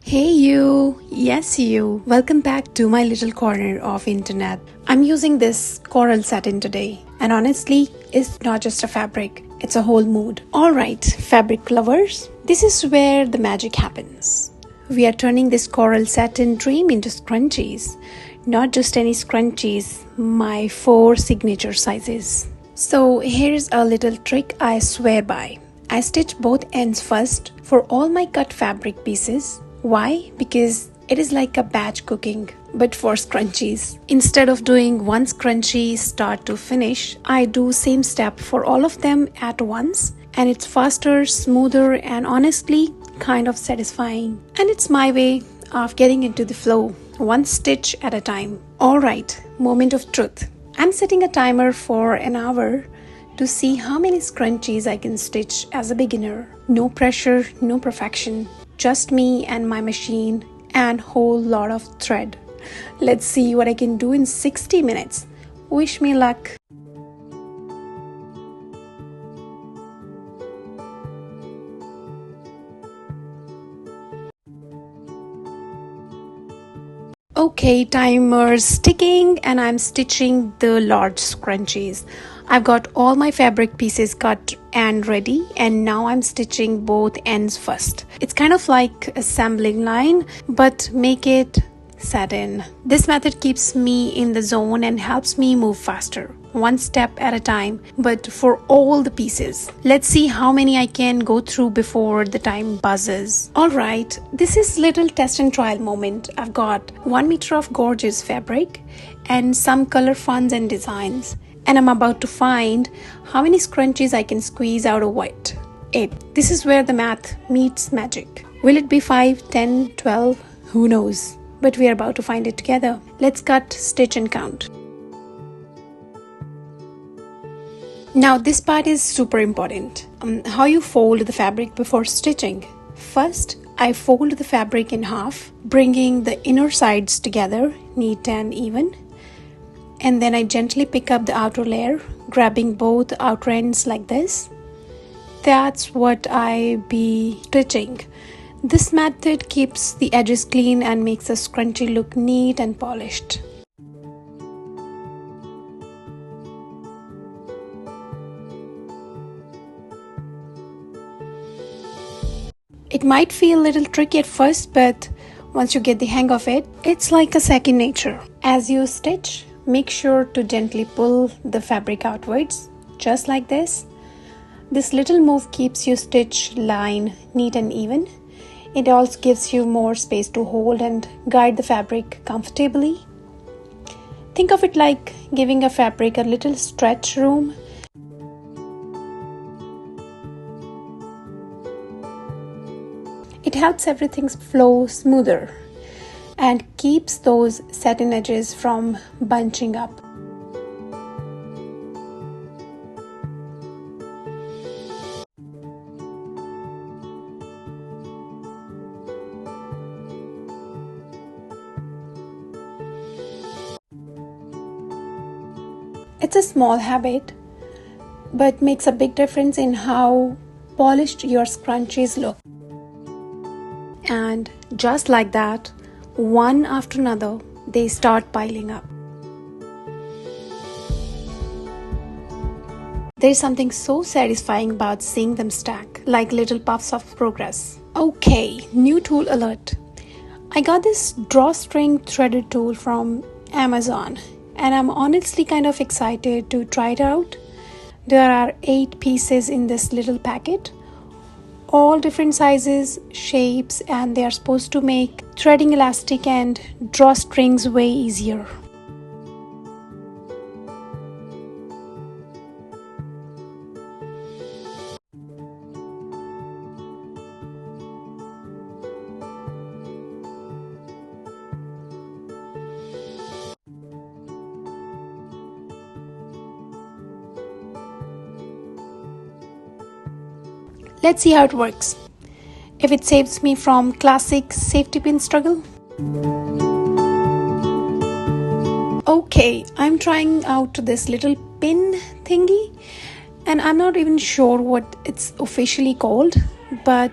Hey you, yes you, welcome back to my little corner of internet. I'm using this coral satin today, and honestly, it's not just a fabric, it's a whole mood. Alright, fabric lovers, this is where the magic happens. We are turning this coral satin dream into scrunchies. Not just any scrunchies, my 4 signature sizes. So here's a little trick I swear by. I stitch both ends first for all my cut fabric pieces. Why? Because it is like a batch cooking, but for scrunchies. Instead of doing one scrunchie start to finish, I do same step for all of them at once, and it's faster, smoother, and honestly kind of satisfying. And it's my way of getting into the flow, one stitch at a time. Alright, moment of truth. I'm setting a timer for an hour to see how many scrunchies I can stitch as a beginner. No pressure, no perfection. Just me and my machine and whole lot of thread. Let's see what I can do in 60 minutes. Wish me luck. Okay, timer's ticking and I'm stitching the large scrunchies. I've got all my fabric pieces cut and ready, and now I'm stitching both ends first. It's kind of like assembling line, but make it satin. This method keeps me in the zone and helps me move faster, one step at a time, but for all the pieces. Let's see how many I can go through before the time buzzes. Alright, this is little test and trial moment. I've got 1 meter of gorgeous fabric and some color fonts and designs. And I'm about to find how many scrunchies I can squeeze out of it. This is where the math meets magic. Will it be 5, 10, 12? Who knows? But we are about to find it together. Let's cut, stitch and count. Now this part is super important. How you fold the fabric before stitching. First, I fold the fabric in half, bringing the inner sides together, neat and even. And then I gently pick up the outer layer, grabbing both outer ends like this. That's what I be stitching. This method keeps the edges clean and makes the scrunchie look neat and polished. It might feel a little tricky at first, but once you get the hang of it, it's like a second nature. As you stitch, make sure to gently pull the fabric outwards, just like this. This little move keeps your stitch line neat and even. It also gives you more space to hold and guide the fabric comfortably. Think of it like giving a fabric a little stretch room. It helps everything flow smoother and keeps those satin edges from bunching up. It's a small habit, but makes a big difference in how polished your scrunchies look. And just like that, one after another, they start piling up. There's something so satisfying about seeing them stack, like little puffs of progress. Okay, new tool alert. I got this drawstring threaded tool from Amazon, and I'm honestly kind of excited to try it out. There are 8 pieces in this little packet. All different sizes, shapes, and they are supposed to make threading elastic and drawstrings way easier. Let's see how it works. If it saves me from classic safety pin struggle. Okay, I'm trying out this little pin thingy and I'm not even sure what it's officially called, but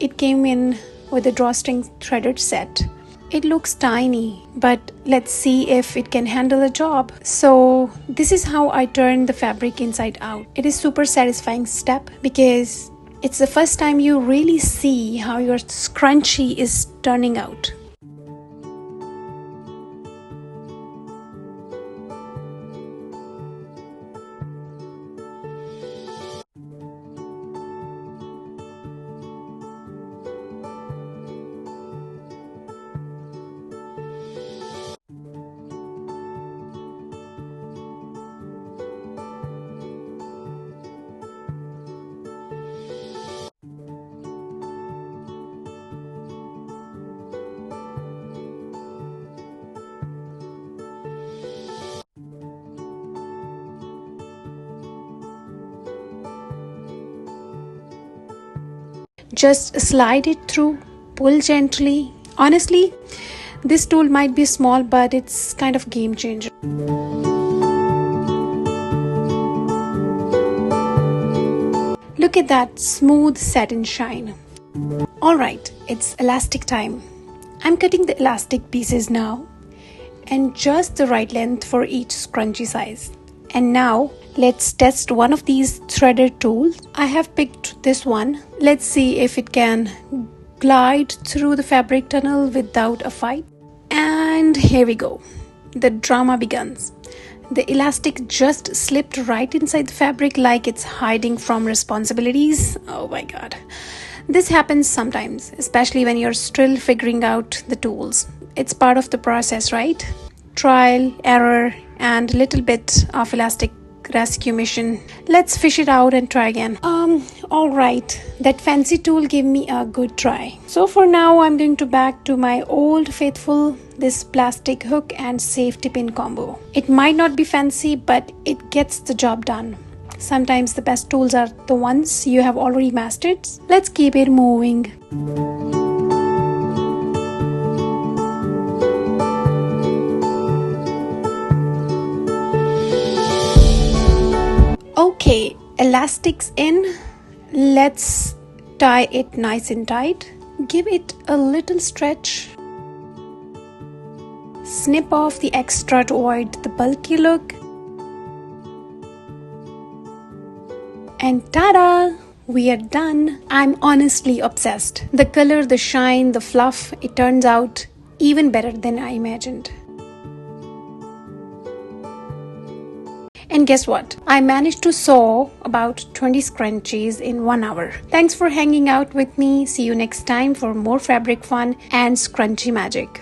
it came in with the drawstring threaded set. It looks tiny, but let's see if it can handle a job. So this is how I turn the fabric inside out. It is super satisfying step because it's the first time you really see how your scrunchie is turning out. Just slide it through, pull gently. Honestly, this tool might be small, but it's kind of game changer. Look at that smooth satin shine. Alright, it's elastic time. I'm cutting the elastic pieces now and just the right length for each scrunchie size. And now let's test one of these threaded tools. I have picked this one. Let's see if it can glide through the fabric tunnel without a fight. And here we go. The drama begins. The elastic just slipped right inside the fabric like it's hiding from responsibilities. Oh my god. This happens sometimes, especially when you're still figuring out the tools. It's part of the process, right? Trial, error, and a little bit of elastic rescue mission. Let's fish it out and try again. Alright, that fancy tool gave me a good try. So for now, I'm going to back to my old faithful, this plastic hook and safety pin combo. It might not be fancy, but it gets the job done. Sometimes the best tools are the ones you have already mastered. Let's keep it moving. Okay, elastics in. Let's tie it nice and tight. Give it a little stretch. Snip off the extra to avoid the bulky look. And ta-da! We are done. I'm honestly obsessed. The color, the shine, the fluff, it turns out even better than I imagined. And guess what? I managed to sew about 20 scrunchies in 1 hour. Thanks for hanging out with me. See you next time for more fabric fun and scrunchie magic.